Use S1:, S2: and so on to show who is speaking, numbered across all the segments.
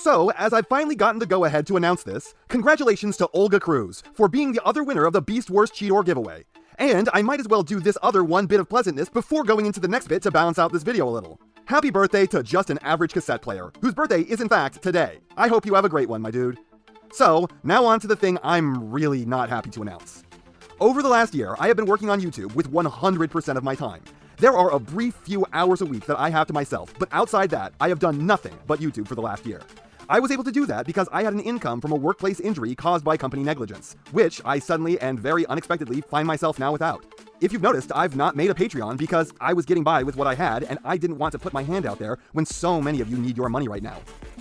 S1: So, as I've finally gotten the go-ahead to announce this, congratulations to Olga Cruz for being the other winner of the Beast Wars Cheetor giveaway. And I might as well do this other one bit of pleasantness before going into the next bit to balance out this video a little. Happy birthday to just an average cassette player, whose birthday is in fact today. I hope you have a great one, my dude. So, now on to the thing I'm really not happy to announce. Over the last year, I have been working on YouTube with 100% of my time. There are a brief few hours a week that I have to myself, but outside that, I have done nothing but YouTube for the last year. I was able to do that because I had an income from a workplace injury caused by company negligence, which I suddenly and very unexpectedly find myself now without. If you've noticed, I've not made a Patreon because I was getting by with what I had and I didn't want to put my hand out there when so many of you need your money right now.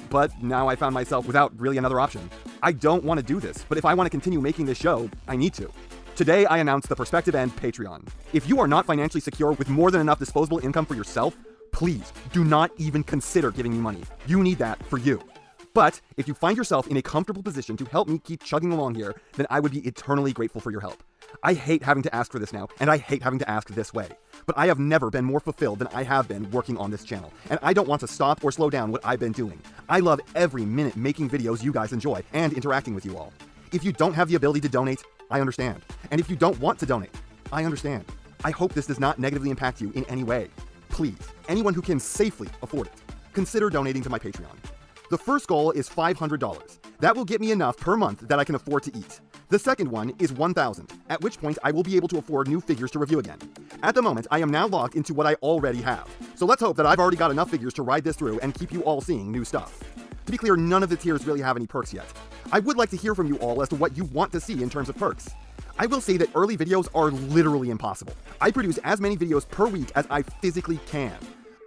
S1: But now I found myself without really another option. I don't want to do this, but if I want to continue making this show, I need to. Today, I announced the PerspectiveEnd Patreon. If you are not financially secure with more than enough disposable income for yourself, please do not even consider giving me money. You need that for you. But if you find yourself in a comfortable position to help me keep chugging along here, then I would be eternally grateful for your help. I hate having to ask for this now, and I hate having to ask this way. But I have never been more fulfilled than I have been working on this channel, and I don't want to stop or slow down what I've been doing. I love every minute making videos you guys enjoy and interacting with you all. If you don't have the ability to donate, I understand. And if you don't want to donate, I understand. I hope this does not negatively impact you in any way. Please, anyone who can safely afford it, consider donating to my Patreon. The first goal is $500. That will get me enough per month that I can afford to eat. The second one is $1,000, at which point I will be able to afford new figures to review again. At the moment, I am now locked into what I already have. So let's hope that I've already got enough figures to ride this through and keep you all seeing new stuff. To be clear, none of the tiers really have any perks yet. I would like to hear from you all as to what you want to see in terms of perks. I will say that early videos are literally impossible. I produce as many videos per week as I physically can.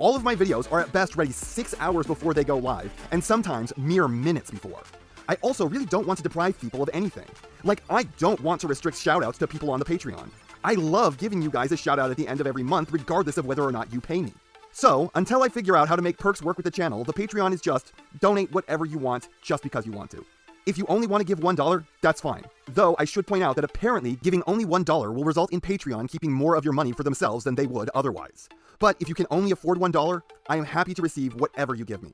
S1: All of my videos are at best ready 6 hours before they go live, and sometimes mere minutes before. I also really don't want to deprive people of anything. Like, I don't want to restrict shoutouts to people on the Patreon. I love giving you guys a shoutout at the end of every month, regardless of whether or not you pay me. So, until I figure out how to make perks work with the channel, the Patreon is just donate whatever you want just because you want to. If you only want to give $1, that's fine. Though I should point out that apparently giving only $1 will result in Patreon keeping more of your money for themselves than they would otherwise. But if you can only afford $1, I am happy to receive whatever you give me.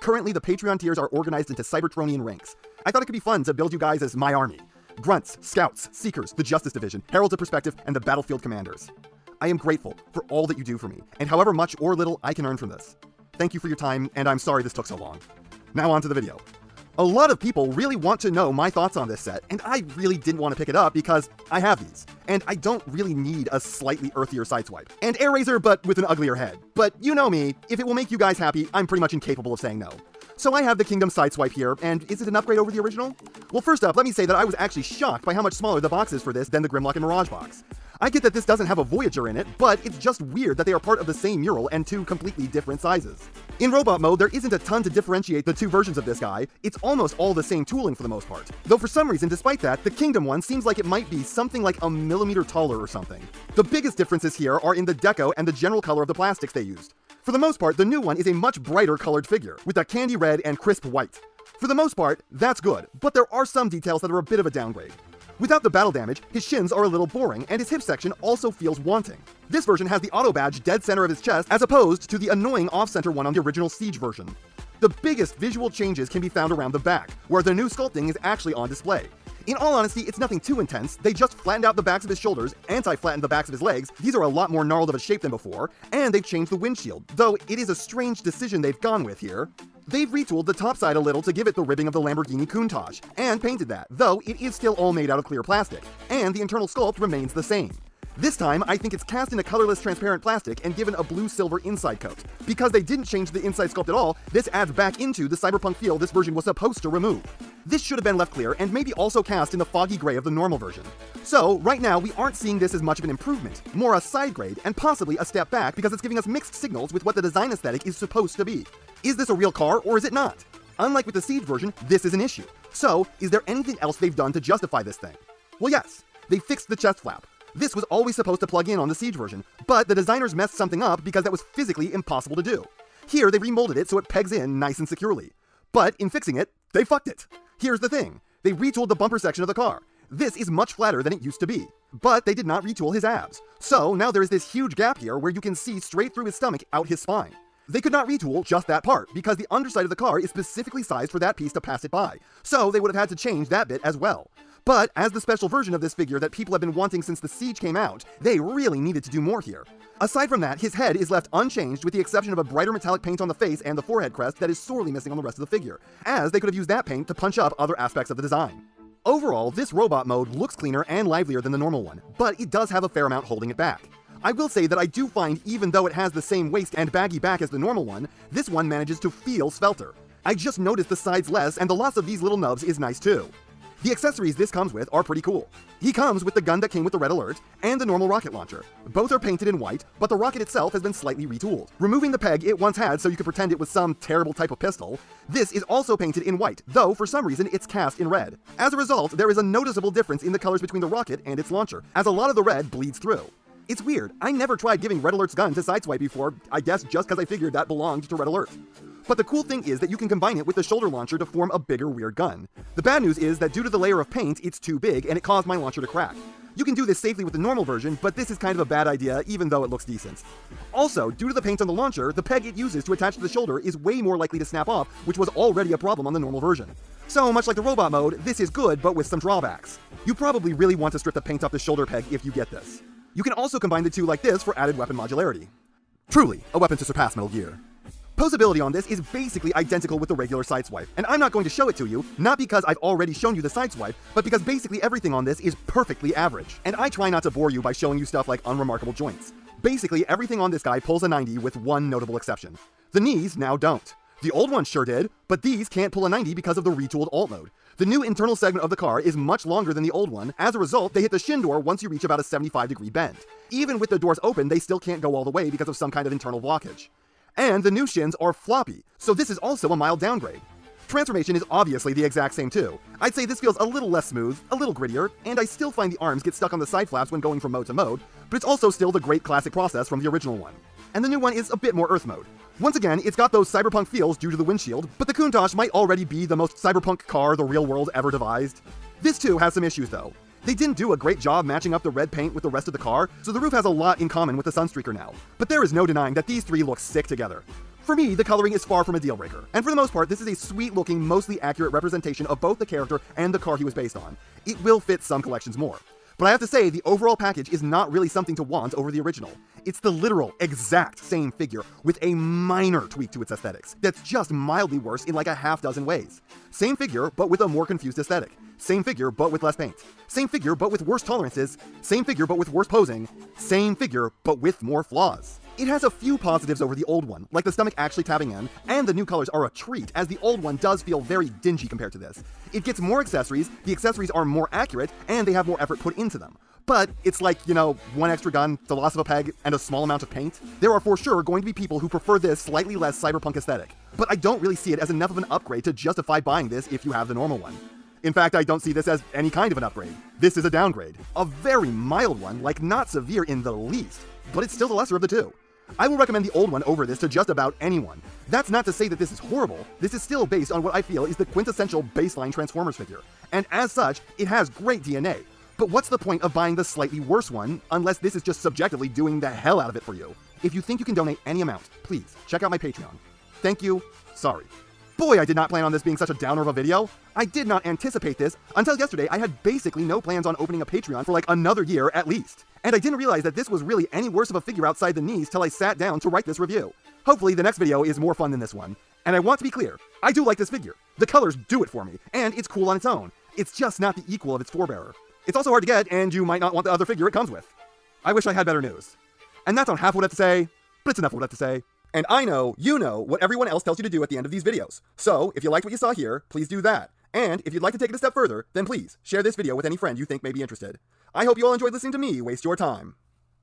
S1: Currently, the Patreon tiers are organized into Cybertronian ranks. I thought it could be fun to build you guys as my army. Grunts, Scouts, Seekers, the Justice Division, Heralds of Perspective, and the Battlefield Commanders. I am grateful for all that you do for me, and however much or little I can earn from this. Thank you for your time, and I'm sorry this took so long. Now on to the video. A lot of people really want to know my thoughts on this set, and I really didn't want to pick it up because I have these, and I don't really need a slightly earthier Sideswipe. And Airazor, but with an uglier head. But you know me, if it will make you guys happy, I'm pretty much incapable of saying no. So I have the Kingdom Sideswipe here, and is it an upgrade over the original? Well, first up, let me say that I was actually shocked by how much smaller the box is for this than the Grimlock and Mirage box. I get that this doesn't have a Voyager in it, but it's just weird that they are part of the same mural and two completely different sizes. In robot mode, there isn't a ton to differentiate the two versions of this guy. It's almost all the same tooling for the most part. Though for some reason, despite that, the Kingdom one seems like it might be something like a millimeter taller or something. The biggest differences here are in the deco and the general color of the plastics they used. For the most part, the new one is a much brighter colored figure, with a candy red and crisp white. For the most part, that's good, but there are some details that are a bit of a downgrade. Without the battle damage, his shins are a little boring, and his hip section also feels wanting. This version has the auto badge dead center of his chest, as opposed to the annoying off-center one on the original Siege version. The biggest visual changes can be found around the back, where the new sculpting is actually on display. In all honesty, it's nothing too intense. They just flattened out the backs of his shoulders, anti-flattened the backs of his legs, these are a lot more gnarled of a shape than before, and they've changed the windshield, though it is a strange decision they've gone with here. They've retooled the topside a little to give it the ribbing of the Lamborghini Countach, and painted that, though it is still all made out of clear plastic, and the internal sculpt remains the same. This time, I think it's cast in a colorless transparent plastic and given a blue-silver inside coat. Because they didn't change the inside sculpt at all, this adds back into the cyberpunk feel this version was supposed to remove. This should have been left clear and maybe also cast in the foggy gray of the normal version. So, right now, we aren't seeing this as much of an improvement, more a side grade, and possibly a step back because it's giving us mixed signals with what the design aesthetic is supposed to be. Is this a real car or is it not? Unlike with the Siege version, this is an issue. So, is there anything else they've done to justify this thing? Well, yes, they fixed the chest flap. This was always supposed to plug in on the Siege version, but the designers messed something up because that was physically impossible to do. Here, they remolded it so it pegs in nice and securely. But in fixing it, they fucked it. Here's the thing. They retooled the bumper section of the car. This is much flatter than it used to be. But they did not retool his abs. So now there is this huge gap here where you can see straight through his stomach out his spine. They could not retool just that part, because the underside of the car is specifically sized for that piece to pass it by, so they would have had to change that bit as well. But as the special version of this figure that people have been wanting since the Siege came out, they really needed to do more here. Aside from that, his head is left unchanged with the exception of a brighter metallic paint on the face and the forehead crest that is sorely missing on the rest of the figure, as they could have used that paint to punch up other aspects of the design. Overall, this robot mode looks cleaner and livelier than the normal one, but it does have a fair amount holding it back. I will say that I do find even though it has the same waist and baggy back as the normal one, this one manages to feel svelter. I just noticed the sides less, and the loss of these little nubs is nice too. The accessories this comes with are pretty cool. He comes with the gun that came with the red alert, and the normal rocket launcher. Both are painted in white, but the rocket itself has been slightly retooled. Removing the peg it once had so you could pretend it was some terrible type of pistol, this is also painted in white, though for some reason it's cast in red. As a result, there is a noticeable difference in the colors between the rocket and its launcher, as a lot of the red bleeds through. It's weird, I never tried giving Red Alert's gun to Sideswipe before, I guess just because I figured that belonged to Red Alert. But the cool thing is that you can combine it with the shoulder launcher to form a bigger weird gun. The bad news is that due to the layer of paint, it's too big and it caused my launcher to crack. You can do this safely with the normal version, but this is kind of a bad idea even though it looks decent. Also, due to the paint on the launcher, the peg it uses to attach to the shoulder is way more likely to snap off, which was already a problem on the normal version. So much like the robot mode, this is good but with some drawbacks. You probably really want to strip the paint off the shoulder peg if you get this. You can also combine the two like this for added weapon modularity. Truly, a weapon to surpass Metal Gear. Posability on this is basically identical with the regular Sideswipe, and I'm not going to show it to you, not because I've already shown you the Sideswipe, but because basically everything on this is perfectly average. And I try not to bore you by showing you stuff like unremarkable joints. Basically, everything on this guy pulls a 90 with one notable exception. The knees now don't. The old ones sure did, but these can't pull a 90 because of the retooled alt mode. The new internal segment of the car is much longer than the old one. As a result, they hit the shin door once you reach about a 75-degree bend. Even with the doors open, they still can't go all the way because of some kind of internal blockage. And the new shins are floppy, so this is also a mild downgrade. Transformation is obviously the exact same too. I'd say this feels a little less smooth, a little grittier, and I still find the arms get stuck on the side flaps when going from mode to mode, but it's also still the great classic process from the original one. And the new one is a bit more Earth mode. Once again, it's got those cyberpunk feels due to the windshield, but the Countach might already be the most cyberpunk car the real world ever devised. This too has some issues though. They didn't do a great job matching up the red paint with the rest of the car, so the roof has a lot in common with the Sunstreaker now. But there is no denying that these three look sick together. For me, the coloring is far from a deal breaker, and for the most part, this is a sweet-looking, mostly accurate representation of both the character and the car he was based on. It will fit some collections more. But I have to say, the overall package is not really something to want over the original. It's the literal, exact same figure, with a minor tweak to its aesthetics, that's just mildly worse in like a half dozen ways. Same figure, but with a more confused aesthetic. Same figure, but with less paint. Same figure, but with worse tolerances. Same figure, but with worse posing. Same figure, but with more flaws. It has a few positives over the old one, like the stomach actually tabbing in, and the new colors are a treat, as the old one does feel very dingy compared to this. It gets more accessories, the accessories are more accurate, and they have more effort put into them. But it's like, you know, one extra gun, the loss of a peg, and a small amount of paint. There are for sure going to be people who prefer this slightly less cyberpunk aesthetic, but I don't really see it as enough of an upgrade to justify buying this if you have the normal one. In fact, I don't see this as any kind of an upgrade. This is a downgrade. A very mild one, like not severe in the least, but it's still the lesser of the two. I will recommend the old one over this to just about anyone. That's not to say that this is horrible, this is still based on what I feel is the quintessential baseline Transformers figure, and as such, it has great DNA. But what's the point of buying the slightly worse one, unless this is just subjectively doing the hell out of it for you? If you think you can donate any amount, please, check out my Patreon. Thank you, sorry. Boy, I did not plan on this being such a downer of a video. I did not anticipate this. Until yesterday, I had basically no plans on opening a Patreon for like another year at least. And I didn't realize that this was really any worse of a figure outside the knees till I sat down to write this review. Hopefully the next video is more fun than this one. And I want to be clear, I do like this figure. The colors do it for me, and it's cool on its own. It's just not the equal of its forebearer. It's also hard to get, and you might not want the other figure it comes with. I wish I had better news. And that's not half what I have to say, but it's enough what I have to say. And I know, you know, what everyone else tells you to do at the end of these videos. So, if you liked what you saw here, please do that. And if you'd like to take it a step further, then please, share this video with any friend you think may be interested. I hope you all enjoyed listening to me waste your time.